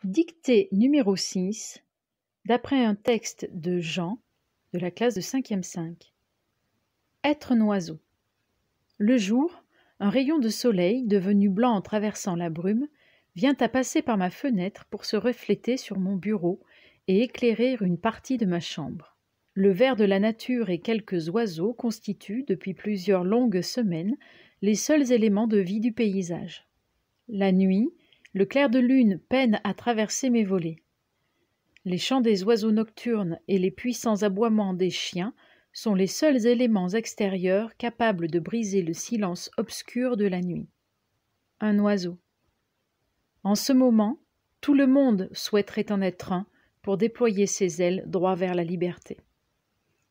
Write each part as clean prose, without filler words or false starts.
Dictée numéro 6, d'après un texte de Jean, de la classe de 5e 5. Être un oiseau. Le jour, un rayon de soleil, devenu blanc en traversant la brume, vient à passer par ma fenêtre pour se refléter sur mon bureau et éclairer une partie de ma chambre. Le vert de la nature et quelques oiseaux constituent, depuis plusieurs longues semaines, les seuls éléments de vie du paysage. La nuit, le clair de lune peine à traverser mes volets. Les chants des oiseaux nocturnes et les puissants aboiements des chiens sont les seuls éléments extérieurs capables de briser le silence obscur de la nuit. Un oiseau. En ce moment, tout le monde souhaiterait en être un pour déployer ses ailes droit vers la liberté.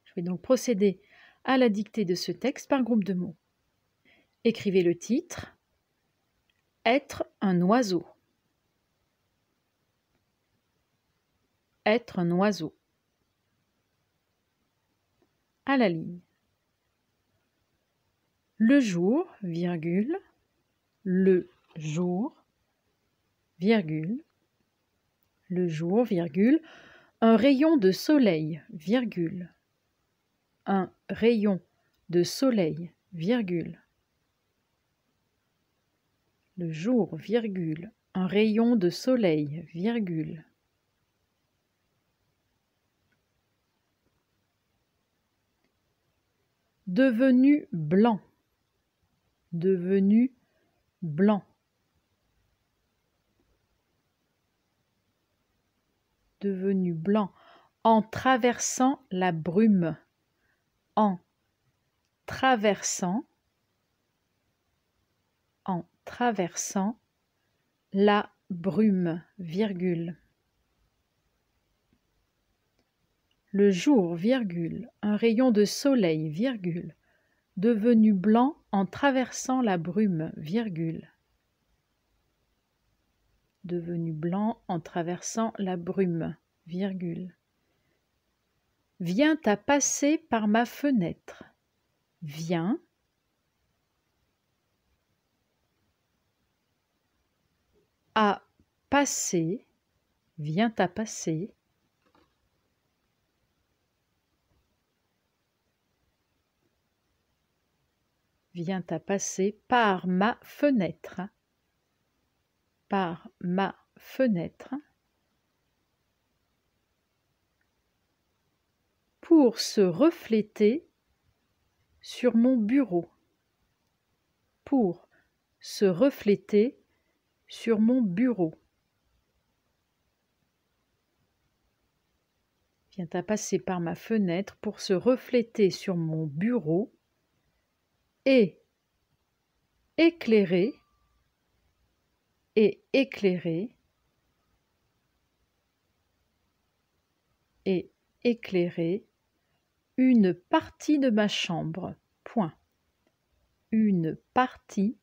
Je vais donc procéder à la dictée de ce texte par groupe de mots. Écrivez le titre « Être un oiseau ». Être un oiseau. À la ligne. Le jour, virgule, le jour, virgule, le jour, virgule, un rayon de soleil, virgule, un rayon de soleil, virgule, le jour, virgule, un rayon de soleil, virgule, devenu blanc, devenu blanc, devenu blanc, en traversant la brume, en traversant la brume, virgule. Le jour, virgule, un rayon de soleil, virgule, devenu blanc en traversant la brume, virgule. Devenu blanc en traversant la brume, virgule. Vient à passer par ma fenêtre, vient à passer, vient à passer, vient à passer par ma fenêtre, par ma fenêtre, pour se refléter sur mon bureau, pour se refléter sur mon bureau. Vient à passer par ma fenêtre pour se refléter sur mon bureau et éclairer une partie de ma chambre. Point. Une partie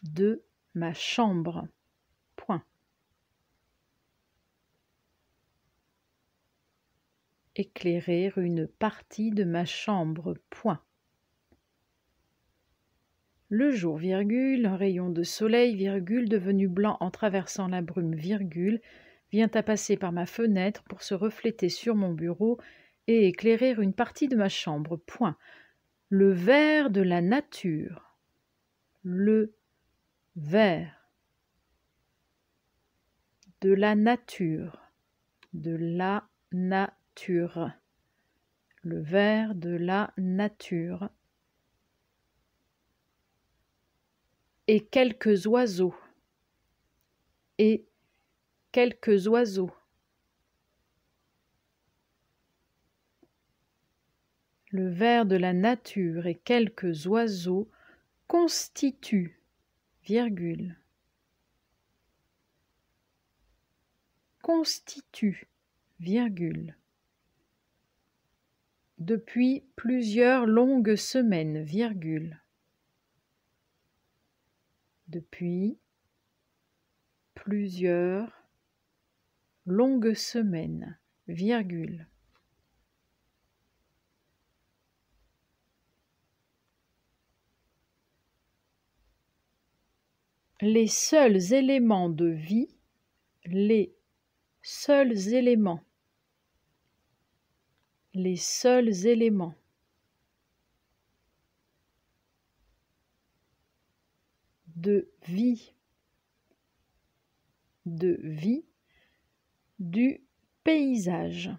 de ma chambre. Point. Éclairer une partie de ma chambre. Point. Le jour, virgule, un rayon de soleil, virgule, devenu blanc en traversant la brume, virgule, vient à passer par ma fenêtre pour se refléter sur mon bureau et éclairer une partie de ma chambre. Point. Le vert de la nature. Le vert de la nature. De la nature. Le vert de la nature. Et quelques oiseaux. Et quelques oiseaux. Le vert de la nature et quelques oiseaux constituent, virgule, constituent, virgule, depuis plusieurs longues semaines, virgule, depuis plusieurs longues semaines, virgule. Les seuls éléments de vie, les seuls éléments, les seuls éléments. De vie, du paysage,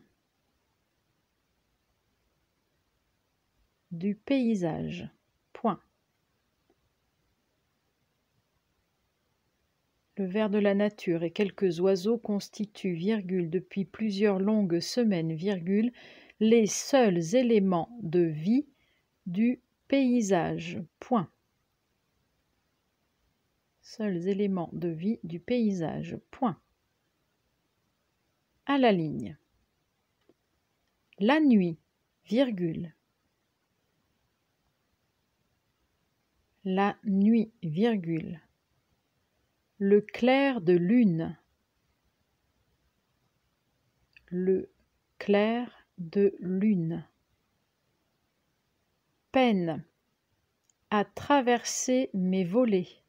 point. Le ver de la nature et quelques oiseaux constituent, virgule, depuis plusieurs longues semaines, virgule, les seuls éléments de vie du paysage, point. Seuls éléments de vie du paysage, point. À la ligne. La nuit, virgule. La nuit, virgule. Le clair de lune. Le clair de lune. Peine à traverser mes volets.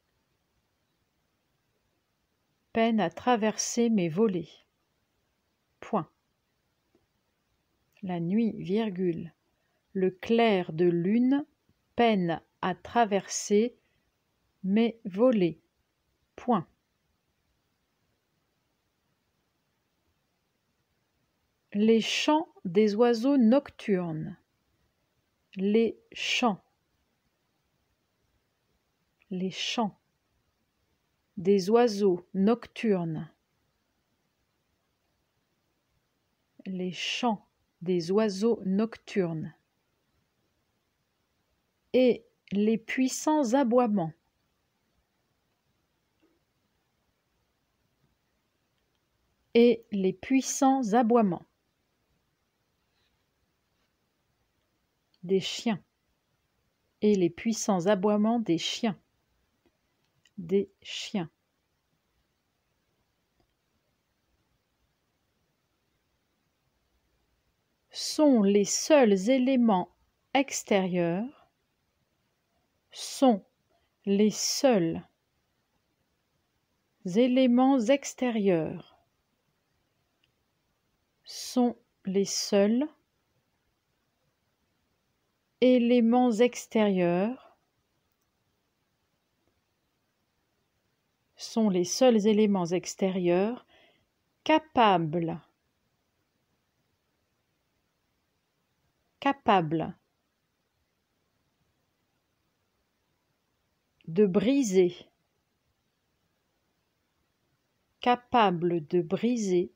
Peine à traverser mes volets. Point. La nuit, virgule. Le clair de lune peine à traverser mes volets. Point. Les chants des oiseaux nocturnes. Les chants. Les chants des oiseaux nocturnes. Les chants des oiseaux nocturnes. Et les puissants aboiements. Et les puissants aboiements. Des chiens. Et les puissants aboiements des chiens. Des chiens. Sont les seuls éléments extérieurs. Sont les seuls éléments extérieurs. Sont les seuls éléments extérieurs. Sont les seuls éléments extérieurs capables de briser, capables de briser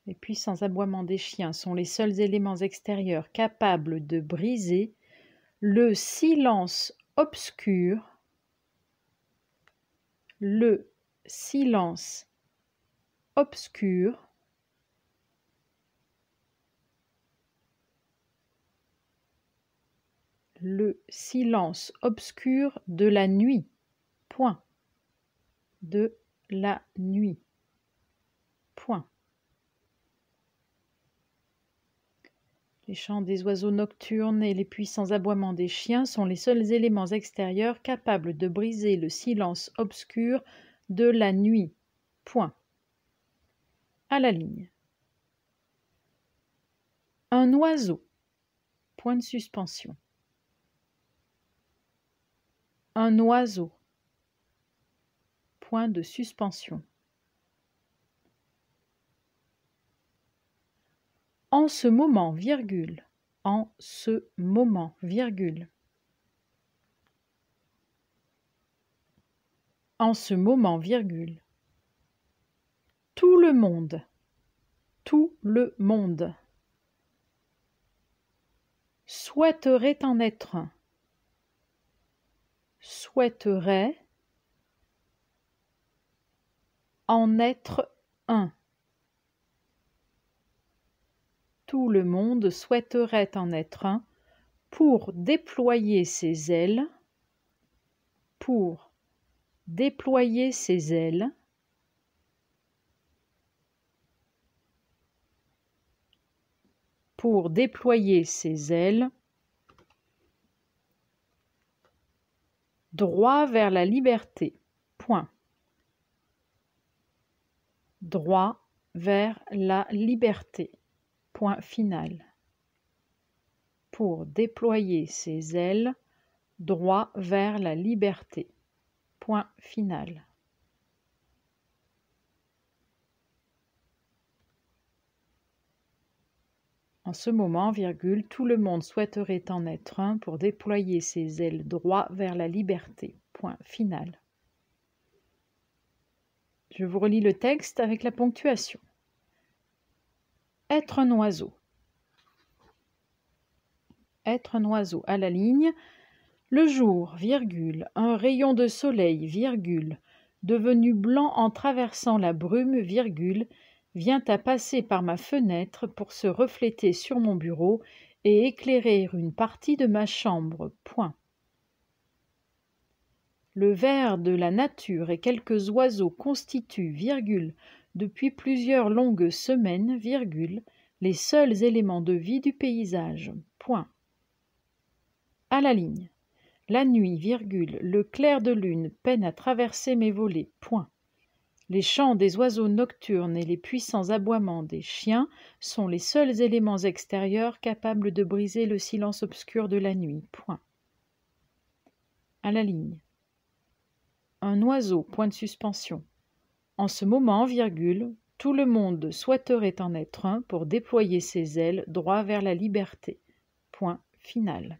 les puissants aboiements des chiens sont les seuls éléments extérieurs capables de briser le silence obscur, le silence obscur, le silence obscur de la nuit, point, de la nuit, point. Les chants des oiseaux nocturnes et les puissants aboiements des chiens sont les seuls éléments extérieurs capables de briser le silence obscur de la nuit, point. À la ligne. Un oiseau, point de suspension. Un oiseau, point de suspension. En ce moment, virgule. En ce moment, virgule. En ce moment, virgule. Tout le monde. Tout le monde. Souhaiterait en être un. Souhaiterait en être un. Tout le monde souhaiterait en être un pour déployer ses ailes, pour déployer ses ailes, pour déployer ses ailes, droit vers la liberté, point. droit vers la liberté. Point final. Pour déployer ses ailes, droit vers la liberté. Point final. En ce moment, virgule, tout le monde souhaiterait en être un pour déployer ses ailes droit vers la liberté. Point final. Je vous relis le texte avec la ponctuation. Être un oiseau. Être un oiseau à la ligne. Le jour, virgule, un rayon de soleil, virgule, devenu blanc en traversant la brume, virgule, vient à passer par ma fenêtre pour se refléter sur mon bureau et éclairer une partie de ma chambre. Point. Le vert de la nature et quelques oiseaux constituent, virgule, depuis plusieurs longues semaines, virgule, les seuls éléments de vie du paysage. Point. À la ligne. La nuit, virgule, le clair de lune peine à traverser mes volets. Point. Les chants des oiseaux nocturnes et les puissants aboiements des chiens sont les seuls éléments extérieurs capables de briser le silence obscur de la nuit. Point. À la ligne. Un oiseau, point de suspension. En ce moment, virgule, tout le monde souhaiterait en être un pour déployer ses ailes droit vers la liberté. Point final.